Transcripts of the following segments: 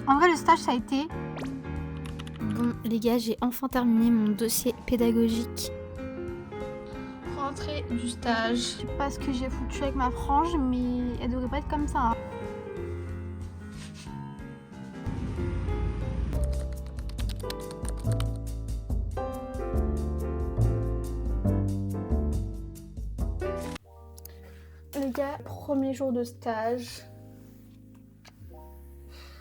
En vrai, le stage, ça a été... Bon, les gars, j'ai enfin terminé mon dossier pédagogique. Rentrée du stage. Je sais pas ce que j'ai foutu avec ma frange, mais elle devrait pas être comme ça. Les gars, premier jour de stage.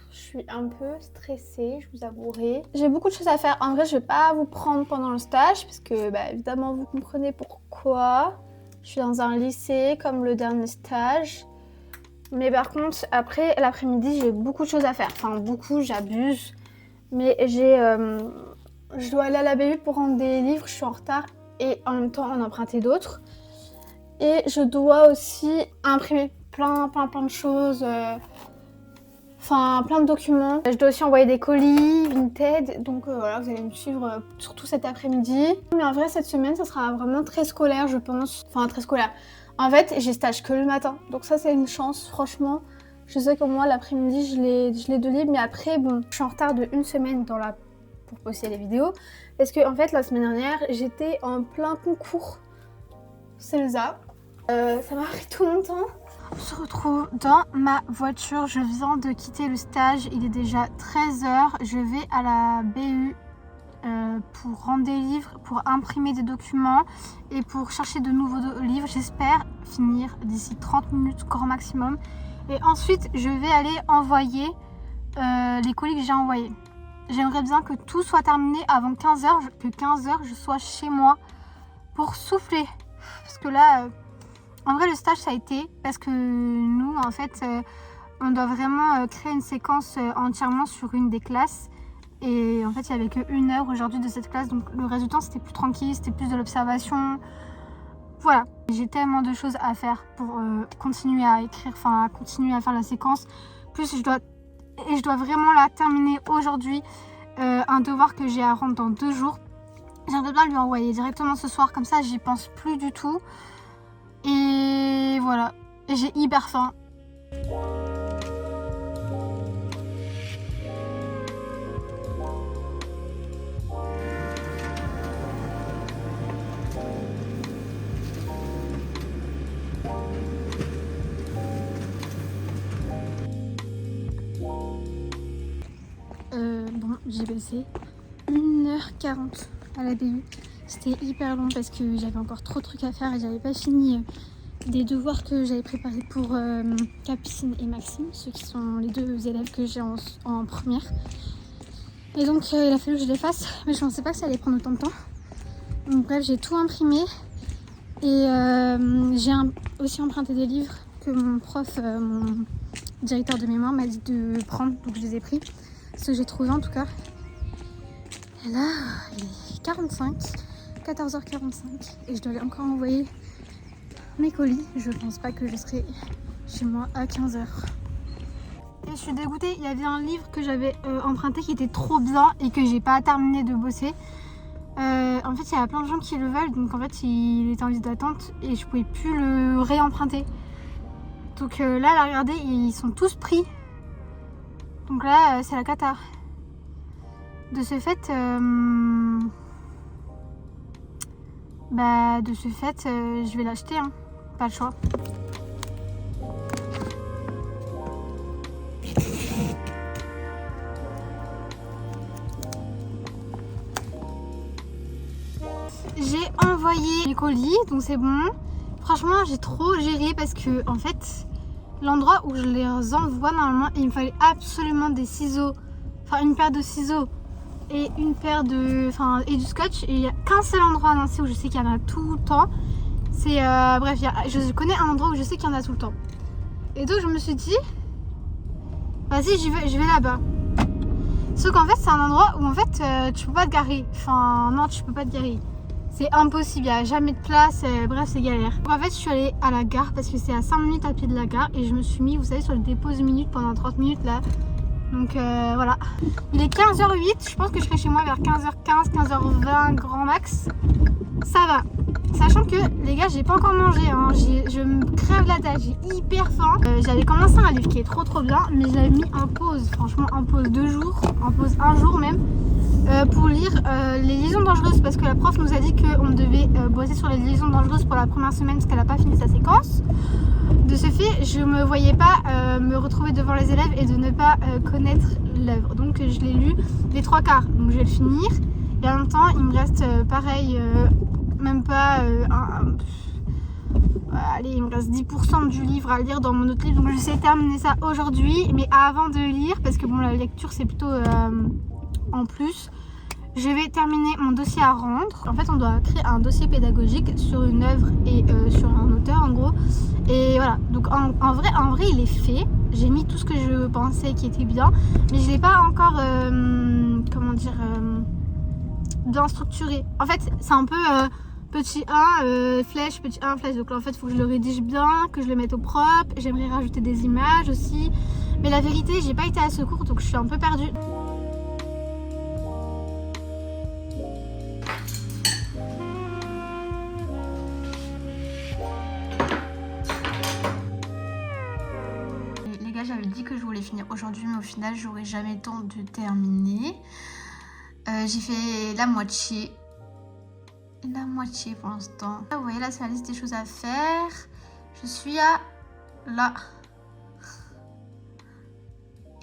Je suis un peu stressée, je vous avouerai. J'ai beaucoup de choses à faire. En vrai, je vais pas vous prendre pendant le stage parce que, évidemment, vous comprenez pourquoi. Je suis dans un lycée comme le dernier stage. Mais par contre, après l'après-midi, j'ai beaucoup de choses à faire. Enfin, beaucoup, j'abuse. Mais je dois aller à la BU pour rendre des livres. Je suis en retard et en même temps en emprunter d'autres. Et je dois aussi imprimer plein de choses. Enfin, plein de documents. Je dois aussi envoyer des colis, Vinted. Donc voilà, vous allez me suivre surtout cet après-midi. Mais en vrai, cette semaine, ça sera vraiment très scolaire, je pense. Enfin, très scolaire. En fait, j'ai stage que le matin. Donc ça, c'est une chance, franchement. Je sais que moi, l'après-midi, je l'ai de libre. Mais après, bon, je suis en retard de 1 semaine pour poster les vidéos. Parce que, en fait, la semaine dernière, j'étais en plein concours CELSA. Ça m'a pris tout mon temps. On se retrouve dans ma voiture, je viens de quitter le stage, il est déjà 13h, je vais à la BU pour rendre des livres, pour imprimer des documents et pour chercher de nouveaux livres. J'espère finir d'ici 30 minutes grand maximum et ensuite je vais aller envoyer les colis que j'ai envoyés. J'aimerais bien que tout soit terminé avant 15h, que 15h je sois chez moi pour souffler parce que là... En vrai, le stage, ça a été parce que nous, en fait, on doit vraiment créer une séquence entièrement sur une des classes. Et en fait, il n'y avait que 1 heure aujourd'hui de cette classe. Donc, le reste du temps, c'était plus tranquille, c'était plus de l'observation. Voilà. J'ai tellement de choses à faire pour continuer à écrire, enfin, continuer à faire la séquence. Plus, je dois vraiment la terminer aujourd'hui. Un devoir que j'ai à rendre dans 2 jours. J'aimerais bien lui envoyer directement ce soir. Comme ça, j'y pense plus du tout. Et voilà, j'ai hyper faim. Bon, j'ai baissé 1h40 à la BU. C'était hyper long parce que j'avais encore trop de trucs à faire et j'avais pas fini des devoirs que j'avais préparés pour Capucine et Maxime, ceux qui sont les 2 élèves que j'ai en première. Et donc il a fallu que je les fasse, mais je pensais pas que ça allait prendre autant de temps. Donc bref, j'ai tout imprimé et j'ai aussi emprunté des livres que mon prof, mon directeur de mémoire m'a dit de prendre, donc je les ai pris, ceux que j'ai trouvés en tout cas. Et là, il est 14h45 et je dois encore envoyer mes colis. Je pense pas que je serai chez moi à 15h. Et je suis dégoûtée, il y avait un livre que j'avais emprunté qui était trop bien et que j'ai pas terminé de bosser. En fait, il y a plein de gens qui le veulent, donc en fait, il était en liste d'attente et je pouvais plus le réemprunter. Donc là, regardez, ils sont tous pris. Donc là, c'est la cata. De ce fait, je vais l'acheter, hein. Pas le choix. J'ai envoyé les colis, donc c'est bon. Franchement, j'ai trop géré parce que en fait, l'endroit où je les envoie normalement, il me fallait absolument des ciseaux, enfin une paire de ciseaux et une paire de, et du scotch. Et il n'y a qu'un seul endroit à Nancy où je sais qu'il y en a tout le temps. C'est bref, je connais un endroit où je sais qu'il y en a tout le temps. Et donc je me suis dit, vas-y, je vais là-bas. Sauf qu'en fait, c'est un endroit où en fait, tu peux pas te garer. Enfin, non, tu peux pas te garer. C'est impossible, il n'y a jamais de place, bref, c'est galère. Donc, en fait, je suis allée à la gare parce que c'est à 5 minutes à pied de la gare et je me suis mis, vous savez, sur le dépôt de minutes pendant 30 minutes là. Donc voilà. Il est 15h08, je pense que je serai chez moi vers 15h15, 15h20 grand max. Ça va. Sachant que Les gars, j'ai pas encore mangé, hein. Je me crève la dalle, j'ai hyper faim. J'avais commencé un livre qui est trop bien, mais j'avais mis en pause, franchement en pause 2 jours, en pause 1 jour même, pour lire les liaisons dangereuses, parce que la prof nous a dit qu'on devait bosser sur les liaisons dangereuses pour la première semaine parce qu'elle a pas fini sa séquence. De ce fait, je me voyais pas me retrouver devant les élèves et de ne pas connaître l'œuvre. Donc je l'ai lu les 3/4, donc je vais le finir. Et en même temps, il me reste pareil, même pas allez, il me reste 10% du livre à lire dans mon autre livre. Donc j'essaie de terminer ça aujourd'hui, mais avant de lire, parce que bon, la lecture c'est plutôt en plus. Je vais terminer mon dossier à rendre. En fait, on doit créer un dossier pédagogique sur une œuvre et sur un auteur en gros. Et voilà, donc en vrai il est fait. J'ai mis tout ce que je pensais qui était bien, mais je l'ai pas encore, comment dire, bien structuré. En fait, c'est un peu petit 1, flèche, petit 1, flèche. Donc là, en fait, il faut que je le rédige bien, que je le mette au propre. J'aimerais rajouter des images aussi. Mais la vérité, j'ai pas été à ce cours, donc je suis un peu perdue. J'avais dit que je voulais finir aujourd'hui, mais au final j'aurai jamais le temps de terminer. J'ai fait la moitié pour l'instant. Vous voyez là, c'est la liste des choses à faire. Je suis à là.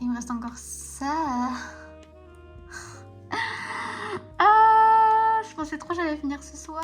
Il me reste encore ça. Ah, je pensais trop que j'allais finir ce soir.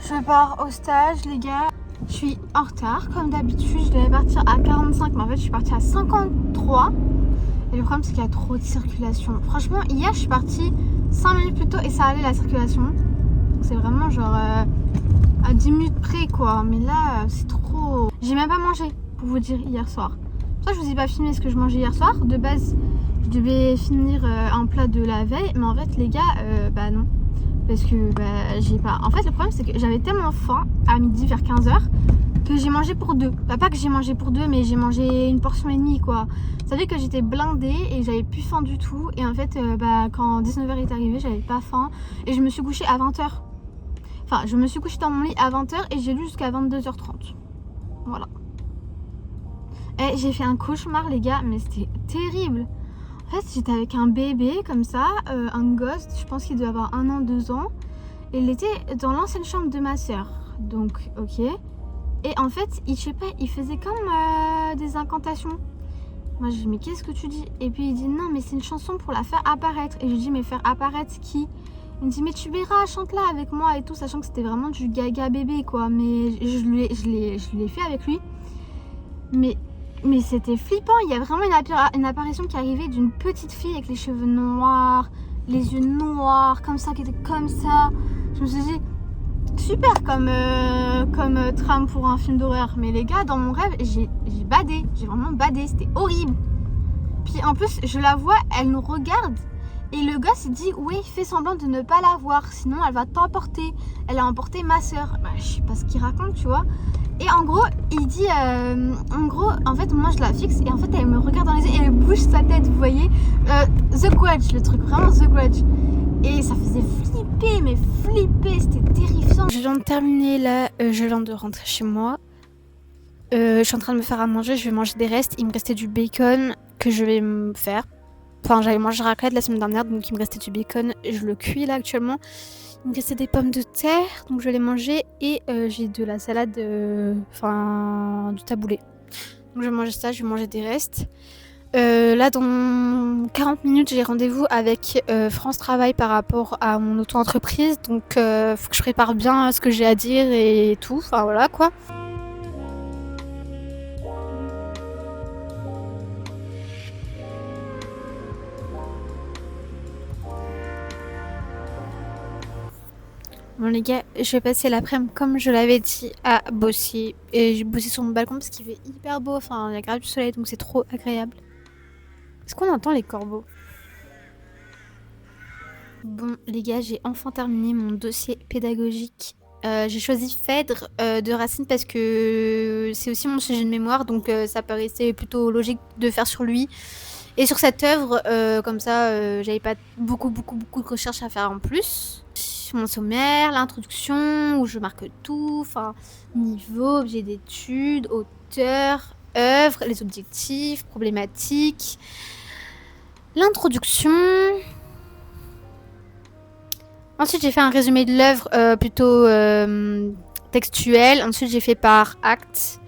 Je pars au stage, les gars. Je suis en retard, comme d'habitude. Je devais partir à 45, mais en fait, je suis partie à 53. Et le problème, c'est qu'il y a trop de circulation. Franchement, hier, je suis partie 5 minutes plus tôt et ça allait la circulation. Donc, c'est vraiment genre à 10 minutes près, quoi. Mais là, c'est trop. J'ai même pas mangé, pour vous dire, hier soir. Pour ça, je vous ai pas filmé ce que je mangeais hier soir. De base, je devais finir un plat de la veille. Mais en fait, les gars, bah non. Parce que bah, j'ai pas. En fait, le problème, c'est que j'avais tellement faim à midi vers 15h que j'ai mangé pour 2. Bah, pas que j'ai mangé pour 2, mais j'ai mangé une portion et demie, quoi. Ça veut dire que j'étais blindée et j'avais plus faim du tout. Et en fait, bah, quand 19h est arrivé, j'avais pas faim. Et je me suis couchée à 20h. Enfin, je me suis couchée dans mon lit à 20h et j'ai lu jusqu'à 22h30. Voilà. Et j'ai fait un cauchemar, les gars, mais c'était terrible. En fait, j'étais avec un bébé comme ça, un gosse, je pense qu'il devait avoir 1 an, 2 ans. Et il était dans l'ancienne chambre de ma soeur. Donc, ok. Et en fait, je sais pas, il faisait comme des incantations. Moi, je dis, mais qu'est-ce que tu dis? Et puis il dit, non, mais c'est une chanson pour la faire apparaître. Et je lui dis, mais faire apparaître qui? Il me dit, mais tu verras, chante-la avec moi et tout, sachant que c'était vraiment du gaga bébé, quoi. Mais je l'ai fait avec lui. Mais c'était flippant, il y a vraiment une apparition qui arrivait d'une petite fille avec les cheveux noirs, les yeux noirs, comme ça, qui était comme ça. Je me suis dit, super comme trame pour un film d'horreur. Mais les gars, dans mon rêve, j'ai badé, j'ai vraiment badé, c'était horrible. Puis en plus, je la vois, elle nous regarde. Et le gosse, il dit, oui, fais semblant de ne pas la voir, sinon elle va t'emporter. Elle a emporté ma soeur. Bah, je sais pas ce qu'il raconte, tu vois. Et en gros, il dit, en fait, moi je la fixe et en fait, elle me regarde dans les yeux et elle bouge sa tête, vous voyez. The Grudge, le truc, vraiment The Grudge. Et ça faisait flipper, mais flipper, c'était terrifiant. Je viens de terminer là, je viens de rentrer chez moi. Je suis en train de me faire à manger, je vais manger des restes. Il me restait du bacon que je vais me faire. Enfin, j'avais mangé raclette la semaine dernière, donc il me restait du bacon. Je le cuis là actuellement. Il me restait des pommes de terre, donc je vais les manger. Et j'ai de la salade, du taboulé. Donc je vais manger ça, je vais manger des restes. Là, dans 40 minutes, j'ai rendez-vous avec France Travail par rapport à mon auto-entreprise. Donc, faut que je prépare bien ce que j'ai à dire et tout. Enfin, voilà quoi. Bon les gars, je vais passer l'après-midi comme je l'avais dit à bosser. Et j'ai bossé sur mon balcon parce qu'il fait hyper beau, enfin il y a grave du soleil donc c'est trop agréable. Est-ce qu'on entend les corbeaux? Bon les gars, j'ai enfin terminé mon dossier pédagogique. J'ai choisi Phèdre de Racine parce que c'est aussi mon sujet de mémoire, donc ça paraissait plutôt logique de faire sur lui. Et sur cette œuvre, comme ça, j'avais pas beaucoup de recherches à faire en plus. Mon sommaire, l'introduction, où je marque tout, enfin, niveau, objet d'étude, auteur, œuvre, les objectifs, problématiques, l'introduction. Ensuite, j'ai fait un résumé de l'œuvre plutôt textuel. Ensuite, j'ai fait par acte.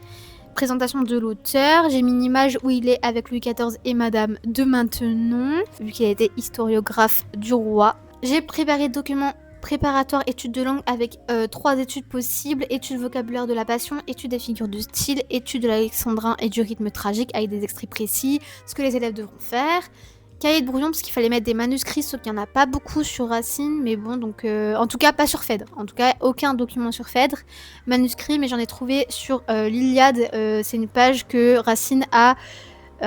Présentation de l'auteur, j'ai mis une image où il est avec Louis XIV et Madame de Maintenon, vu qu'il a été historiographe du roi. J'ai préparé document préparatoire études de langue avec 3 études possibles: étude vocabulaire de la passion, étude des figures de style, étude de l'alexandrin et du rythme tragique avec des extraits précis, ce que les élèves devront faire. Cahier de brouillon parce qu'il fallait mettre des manuscrits, sauf qu'il n'y en a pas beaucoup sur Racine, mais bon, donc en tout cas pas sur Phèdre, en tout cas aucun document sur Phèdre, manuscrit, mais j'en ai trouvé sur l'Iliade, c'est une page que Racine a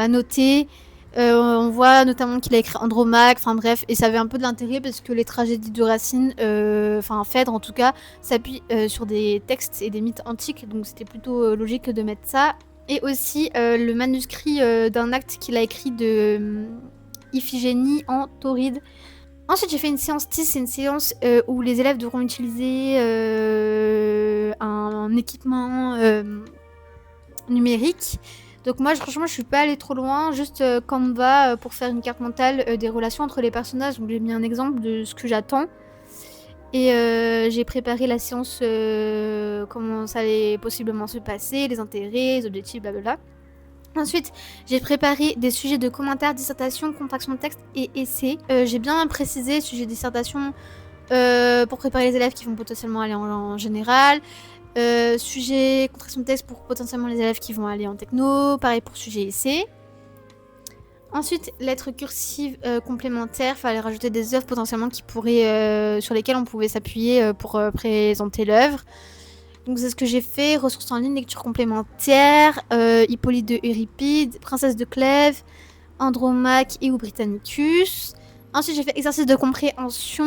notée, on voit notamment qu'il a écrit Andromaque, enfin bref, et ça avait un peu de l'intérêt parce que les tragédies de Racine, enfin Phèdre en tout cas, s'appuient sur des textes et des mythes antiques, donc c'était plutôt logique de mettre ça, et aussi le manuscrit d'un acte qu'il a écrit de Iphigénie en tauride. Ensuite, j'ai fait une séance TIS, c'est une séance où les élèves devront utiliser un équipement numérique. Donc moi, franchement, je suis pas allée trop loin, juste Canva pour faire une carte mentale des relations entre les personnages. Donc j'ai mis un exemple de ce que j'attends. Et j'ai préparé la séance, comment ça allait possiblement se passer, les intérêts, les objectifs, blablabla. Ensuite, j'ai préparé des sujets de commentaires, dissertation, contraction de texte et essais. J'ai bien précisé sujet de dissertation pour préparer les élèves qui vont potentiellement aller en général. Sujet contraction de texte pour potentiellement les élèves qui vont aller en techno. Pareil pour sujet essai. Ensuite, lettres cursives complémentaires. Fallait rajouter des œuvres potentiellement qui pourraient, sur lesquelles on pouvait s'appuyer pour présenter l'œuvre. Donc c'est ce que j'ai fait, ressources en ligne, lecture complémentaire, Hippolyte de Euripide, Princesse de Clèves, Andromaque et ou Britannicus. Ensuite j'ai fait exercice de compréhension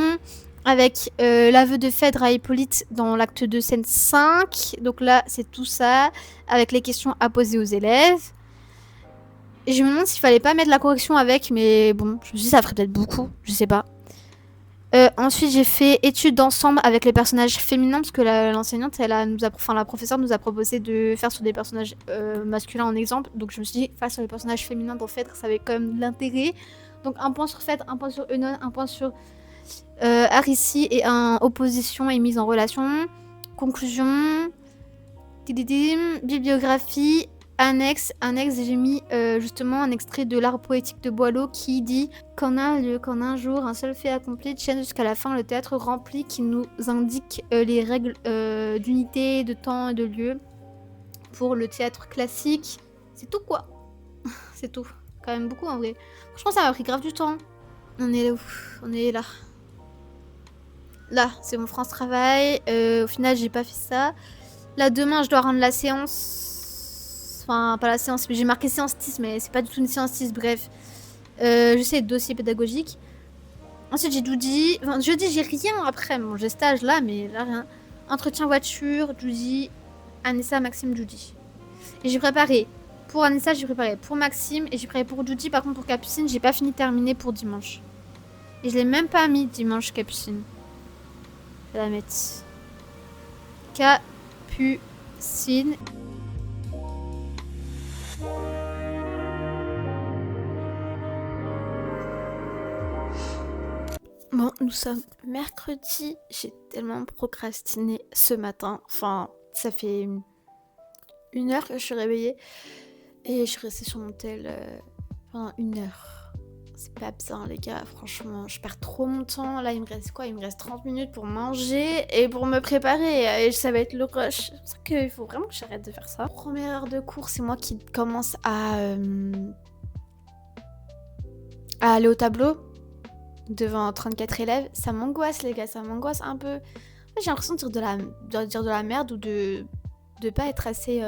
avec l'aveu de Phèdre à Hippolyte dans l'acte 2 scène 5. Donc là c'est tout ça, avec les questions à poser aux élèves. Et je me demande s'il fallait pas mettre la correction avec, mais bon, je me suis dit ça ferait peut-être beaucoup, je sais pas. Ensuite, j'ai fait études d'ensemble avec les personnages féminins parce que l'enseignante, la professeure nous a proposé de faire sur des personnages masculins en exemple. Donc, je me suis dit, faire sur les personnages féminins dans Phèdre, ça avait quand même de l'intérêt. Donc, un point sur Phèdre, un point sur Eunon, un point sur Aricie et un opposition et mise en relation. Conclusion. Bibliographie. Annexe, j'ai mis justement un extrait de l'art poétique de Boileau qui dit qu'en un jour, un seul fait accompli tienne jusqu'à la fin le théâtre rempli, qui nous indique les règles d'unité, de temps et de lieu pour le théâtre classique. C'est tout quoi. C'est tout. Quand même beaucoup en vrai. Franchement, ça m'a pris grave du temps. On est là où? On est là. Là, c'est mon France Travail. Au final, j'ai pas fait ça. Là, demain, je dois rendre la séance. Enfin, pas la séance, mais j'ai marqué séance TIS, mais c'est pas du tout une séance TIS, bref. Je sais, dossier pédagogique. Ensuite, j'ai Doudi. Enfin, jeudi, j'ai rien après. Bon, j'ai stage là, mais là, rien. Entretien voiture, Doudi, Anissa, Maxime, Doudi. Et j'ai préparé. Pour Anissa, j'ai préparé pour Maxime. Et j'ai préparé pour Doudi. Par contre, pour Capucine, j'ai pas fini de terminer pour dimanche. Et je l'ai même pas mis dimanche, Capucine. Je vais la mettre. Capucine. Bon, nous sommes mercredi. J'ai tellement procrastiné ce matin. Enfin, ça fait 1 heure que je suis réveillée. Et je suis restée sur mon tel pendant 1 heure. C'est pas bien, les gars. Franchement, je perds trop mon temps. Là, il me reste quoi? Il me reste 30 minutes pour manger et pour me préparer. Et ça va être le rush. C'est pour ça qu'il faut vraiment que j'arrête de faire ça. Première heure de cours, c'est moi qui commence à aller au tableau devant 34 élèves. Ça m'angoisse, les gars. Ça m'angoisse un peu. J'ai l'impression de dire de la merde ou de pas être assez...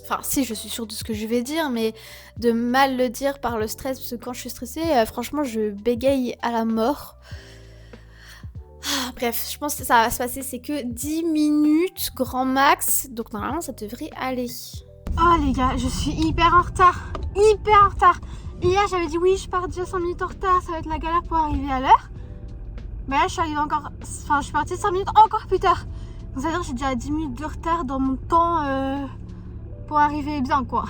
Enfin, si, je suis sûre de ce que je vais dire, mais de mal le dire par le stress, parce que quand je suis stressée, franchement, je bégaye à la mort. Bref, je pense que ça va se passer, c'est que 10 minutes, grand max, donc normalement, ça devrait aller. Oh les gars, je suis hyper en retard. Hyper en retard. Hier, j'avais dit oui, je pars déjà 5 minutes en retard, ça va être la galère pour arriver à l'heure. Mais là, je suis arrivée encore... Enfin, je suis partie 5 minutes encore plus tard. Donc ça veut dire que j'ai déjà 10 minutes de retard dans mon temps pour arriver bien, quoi.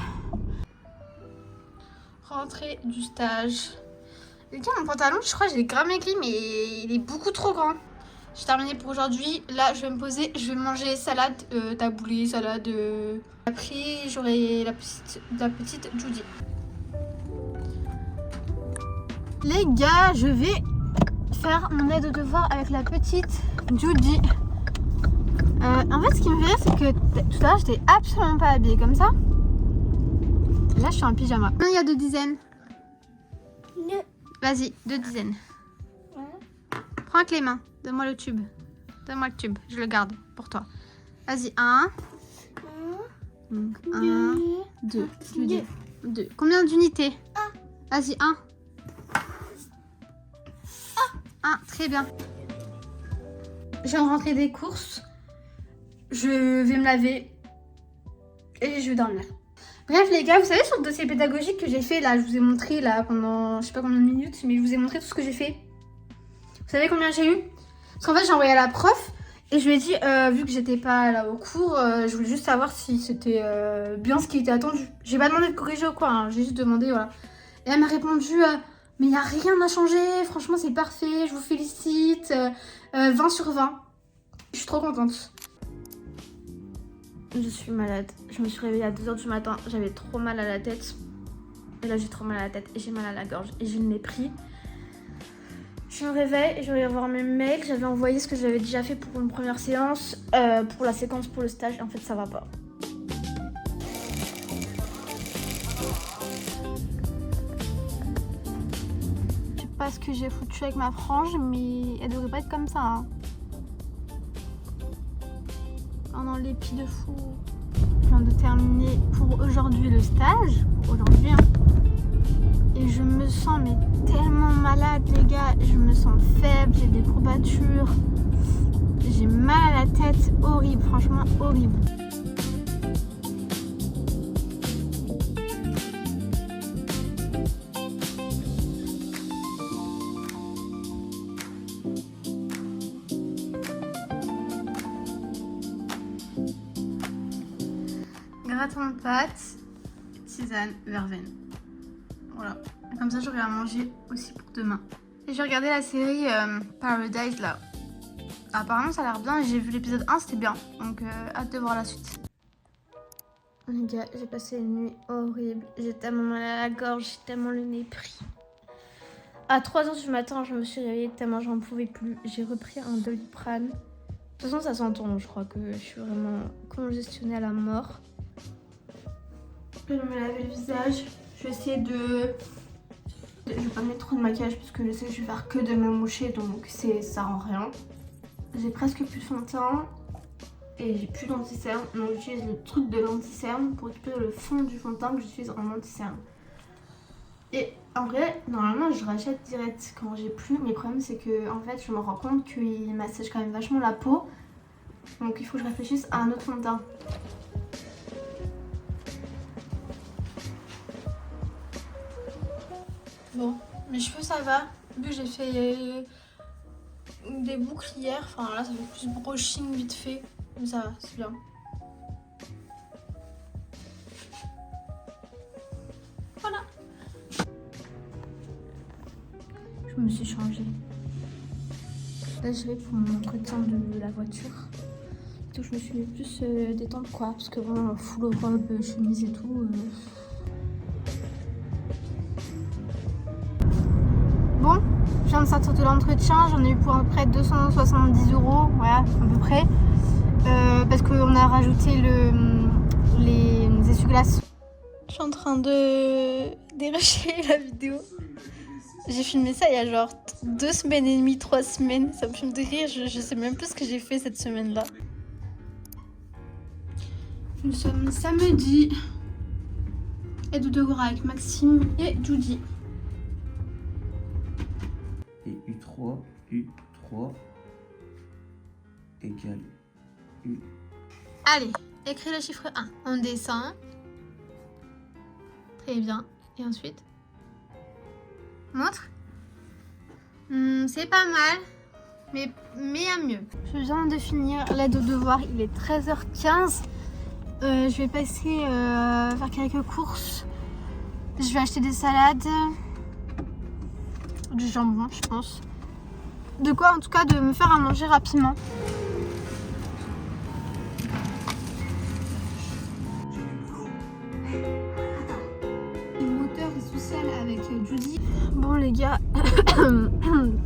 Rentrée du stage. Les gars, mon pantalon, je crois que j'ai grave maigri, mais il est beaucoup trop grand. J'ai terminé pour aujourd'hui. Là, je vais me poser, je vais manger salade, taboulé, salade. Après, j'aurai la petite Judy. Les gars, je vais faire mon aide aux devoirs avec la petite Judy. En fait, ce qui me fait rire, c'est que tout à l'heure, j'étais absolument pas habillée comme ça. Là, je suis en pyjama. Il y a 2 dizaines. Vas-y, 2 dizaines. Prends avec les mains. Donne-moi le tube. Donne-moi le tube. Je le garde pour toi. Vas-y, 1. 1, 2. 2. Combien d'unités? Vas-y, 1. 1, très bien. Je viens de rentrer des courses. Je vais me laver. Et je vais dormir. Bref les gars, vous savez sur le dossier pédagogique que j'ai fait là, je vous ai montré là pendant je sais pas combien de minutes, mais je vous ai montré tout ce que j'ai fait. Vous savez combien j'ai eu? Parce qu'en fait j'ai envoyé à la prof et je lui ai dit, vu que j'étais pas là au cours, je voulais juste savoir si c'était bien ce qui était attendu. J'ai pas demandé de corriger ou quoi, hein, j'ai juste demandé, voilà. Et elle m'a répondu, mais il n'y a rien à changer, franchement c'est parfait, je vous félicite, 20 sur 20. Je suis trop contente. Je suis malade. Je me suis réveillée à 2h du matin. J'avais trop mal à la tête. Et là, j'ai trop mal à la tête et j'ai mal à la gorge. Et je l'ai pris. Je me réveille et je vais voir mes mails. J'avais envoyé ce que j'avais déjà fait pour une première séance. Pour la séquence pour le stage. Et en fait, ça va pas. Je sais pas ce que j'ai foutu avec ma frange, mais elle devrait pas être comme ça. Hein. Oh non, l'épi de fou. Je viens de terminer pour aujourd'hui le stage. Aujourd'hui, hein. Et je me sens mais tellement malade, les gars. Je me sens faible, j'ai des courbatures. J'ai mal à la tête. Horrible, franchement horrible. Gratin de pâtes, tisane, verveine. Voilà. Comme ça, j'aurai à manger aussi pour demain. Et j'ai regardé la série Paradise là. Apparemment, ça a l'air bien. J'ai vu l'épisode 1, c'était bien. Donc, hâte de voir la suite. Les gars, j'ai passé une nuit horrible. J'ai tellement mal à la gorge, j'ai tellement le nez pris. À 3h du matin, je me suis réveillée tellement j'en pouvais plus. J'ai repris un Doliprane. De toute façon, ça s'entend. Je crois que je suis vraiment congestionnée à la mort. Je vais me laver le visage. Je vais essayer de... Je vais pas mettre trop de maquillage parce que je sais que je vais faire que de me moucher, donc ça rend rien. J'ai presque plus de fond de teint et j'ai plus d'anti-cerne. Donc j'utilise le truc de l'anti-cerne pour récupérer le fond du fond de teint que j'utilise en anti-cerne. Et en vrai, normalement je rachète direct quand j'ai plus. Mais le problème c'est que en fait je me rends compte qu'il massage quand même vachement la peau. Donc il faut que je réfléchisse à un autre fond de teint. Bon, mes cheveux ça va, vu que j'ai fait des boucles hier, enfin là ça fait plus brushing vite fait, mais ça va, c'est bien. Voilà. Je me suis changée. Là je vais pour mon entretien de la voiture. Donc je me suis plus détente quoi, parce que bon, full robe, chemise et tout. Bon, je viens de sortir de l'entretien, j'en ai eu pour à peu près 270 €, voilà, à peu près. Parce qu'on a rajouté les essuie-glaces. Je suis en train de déracher la vidéo. J'ai filmé ça il y a genre 2 semaines et demie, 3 semaines. Ça me fume de rire, je sais même plus ce que j'ai fait cette semaine-là. Nous sommes samedi. Et de devoir avec Maxime et Judy. Et U3 égale U. Allez, écris le chiffre 1. On descend. Très bien. Et ensuite montre. C'est pas mal, mais à mieux. Je viens de finir l'aide aux devoirs, il est 13h15. Je vais passer faire quelques courses. Je vais acheter des salades, du jambon, je pense. De quoi, en tout cas, de me faire à manger rapidement. Moteur et social avec Judy. Bon les gars,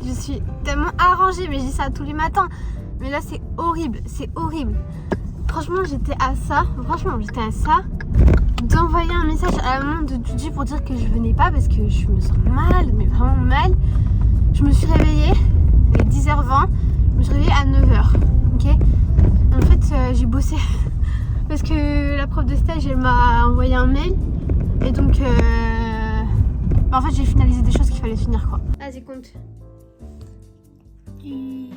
je suis tellement arrangée, mais je dis ça tous les matins. Mais là c'est horrible, Franchement j'étais à ça, d'envoyer un message à la maman de Judy pour dire que je venais pas parce que je me sens mal, mais vraiment mal. Je me suis réveillée, il est 10h20, je me suis réveillée à 9h, ok. En fait j'ai bossé parce que la prof de stage elle m'a envoyé un mail et donc en fait j'ai finalisé des choses qu'il fallait finir quoi. Vas-y compte. 10.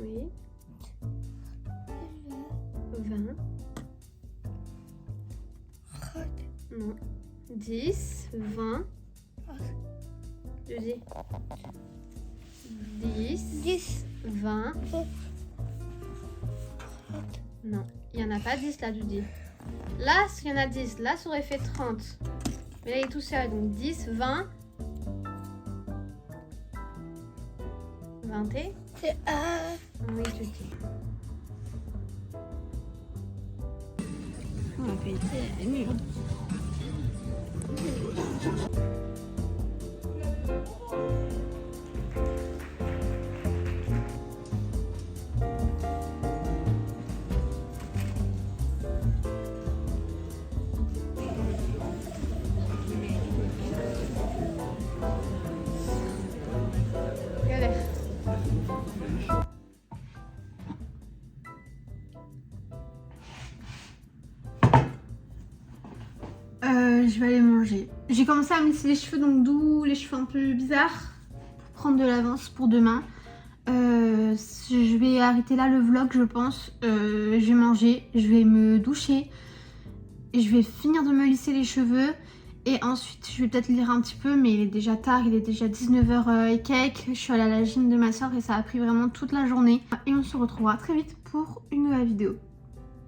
Oui. 20. Non. 10, 20. Je dis 10, 20. Non, il n'y en a pas 10 là, tu dis. Là, s'il y en a 10, là, ça aurait fait 30. Mais là, il est tout seul, donc 10, 20. 20 et... C'est oui, je dis. On va péter mieux. Je vais aller manger. J'ai commencé à me lisser les cheveux, donc d'où les cheveux un peu bizarres, pour prendre de l'avance pour demain. Je vais arrêter là le vlog, je pense. Je vais manger, je vais me doucher, et je vais finir de me lisser les cheveux. Et ensuite, je vais peut-être lire un petit peu, mais il est déjà tard, il est déjà 19h et quelques. Je suis allée à la gym de ma soeur et ça a pris vraiment toute la journée. Et on se retrouvera très vite pour une nouvelle vidéo.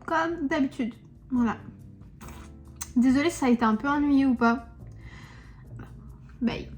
Comme d'habitude. Voilà. Désolée si ça a été un peu ennuyé ou pas. Bye.